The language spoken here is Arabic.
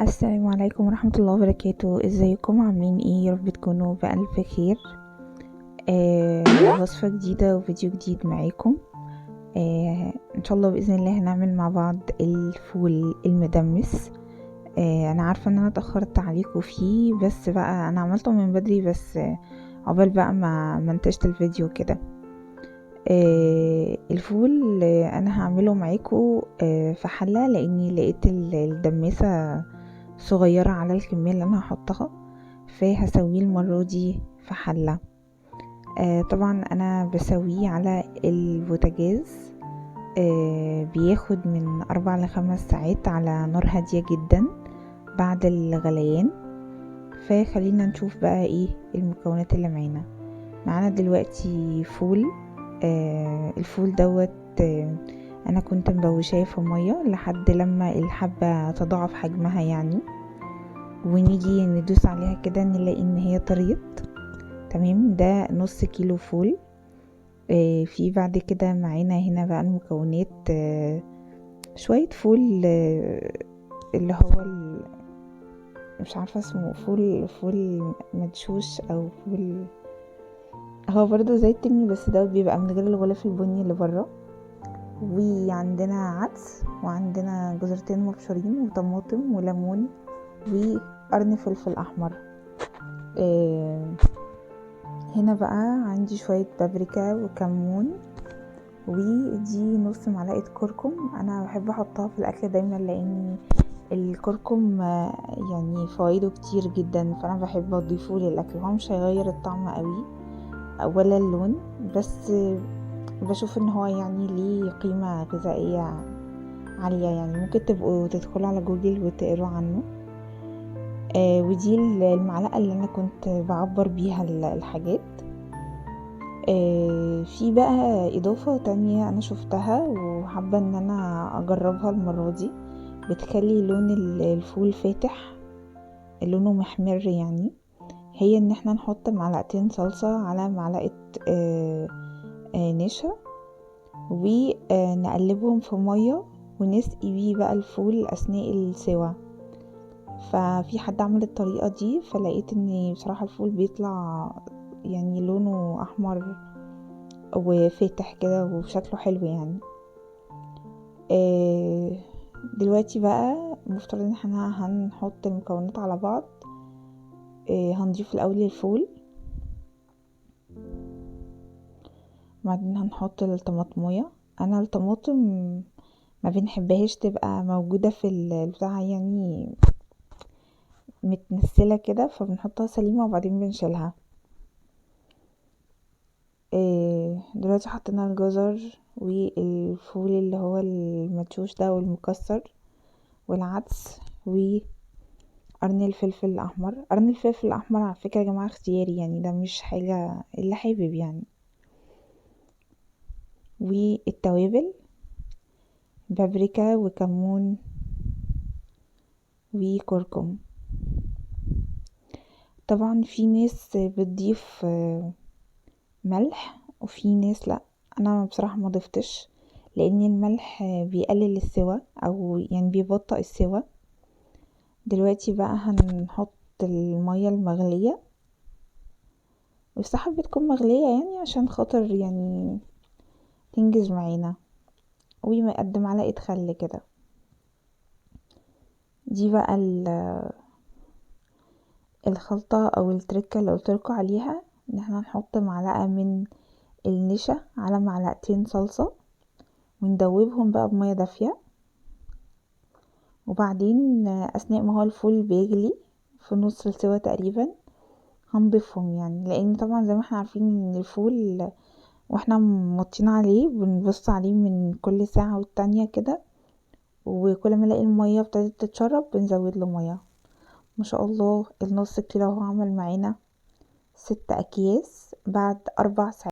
السلام عليكم ورحمة الله وبركاته. ازيكم عاملين ايه؟ يا رب تكونوا بألف خير. وصفة جديدة وفيديو جديد معاكم. ان شاء الله بإذن الله هنعمل مع بعض الفول المدمس. انا عارفة ان انا اتأخرت عليكم فيه، بس بقى انا عملته من بدري، بس عقبال بقى ما منتجت الفيديو كده. الفول انا هعمله معاكم في حلة، لاني لقيت الدماسة صغيرة على الكمية اللي انا هحطها، فهسويه المرة دي في حلة. طبعا انا بسويه على البوتاجاز. بياخد من 4 ل5 ساعات على نار هادية جدا بعد الغليان. فخلينا نشوف بقى ايه المكونات اللي معانا دلوقتي. فول. الفول دوت انا كنت مبوشاه في ميه لحد لما الحبه تضاعف حجمها يعني، ونيجي ندوس عليها كده نلاقي ان هي طريت تمام. ده نص كيلو فول. في بعد كده معانا هنا بقى المكونات. شويه فول، اللي هو مش عارفه اسمه، فول مدشوش او فول، هو برضو زي التاني بس ده بيبقى من غير الغلاف البني اللي بره. وعندنا عدس، وعندنا جزرتين مبشورين، وطماطم وليمون، وقرن فلفل احمر. هنا بقى عندي شوية بابريكا وكمون، ودي نص معلقة كركم. انا بحب احطها في الاكل دايما لان الكركم يعني فوائده كتير جدا، فانا بحب اضيفه للاكل. هو مش هيغير الطعم قوي ولا اللون، بس بشوف ان هو يعني ليه قيمة غذائية عالية. يعني ممكن تبقوا تدخلوا على جوجل وتقروا عنه. ودي المعلقة اللي انا كنت بعبر بيها الحاجات. في بقى اضافة تانية انا شفتها وحابة ان انا اجربها المرة دي، بتخلي لون الفول فاتح، لونه محمر يعني. هي ان احنا نحط معلقتين صلصة على معلقة نشا، ونقلبهم في مية ونسقي بيه بقى الفول اثناء السوا. ففي حد عمل الطريقة دي، فلقيت ان بصراحة الفول بيطلع يعني لونه احمر وفاتح كده وشكله حلو يعني. دلوقتي بقى مفترض ان احنا هنحط المكونات على بعض. هنضيف الاول الفول، بعدين هنحط الطماطمية. انا الطماطم ما بنحبهاش تبقى موجودة في البتاع يعني متنسلة كده، فبنحطها سليمة وبعدين بنشيلها. دلوقتي حطينا الجزر والفول اللي هو المدشوش ده والمكسر والعدس وقرن الفلفل الاحمر. قرن الفلفل الاحمر على فكرة يا جماعة اختياري، يعني ده مش حاجة اللي حابب يعني. والتوابل بابريكا وكمون وكركم. طبعا في ناس بتضيف ملح وفي ناس لا. انا بصراحة ما ضفتش، لان الملح بيقلل السوى او يعني بيبطئ السوى. دلوقتي بقى هنحط المية المغلية، والصحة بتكون مغلية يعني عشان خاطر يعني تنجز معانا، وقد معلقة خل كده. دي بقى الخلطة او التركة اللي قلتلكوا عليها، ان احنا نحط معلقة من النشا على معلقتين صلصة، وندوبهم بقى بمية دافية. وبعدين اثناء ما هو الفول بيغلي في نص السوا تقريبا هنضيفهم، يعني لان طبعا زي ما احنا عارفين ان الفول واحنا موطين عليه بنبص عليه من كل ساعة والتانية كده، وكل ما نلاقي المية ابتدت تتشرب بنزود له مية. ما شاء الله النص كيلو هو عمل معانا 6 اكياس بعد 4 ساعات.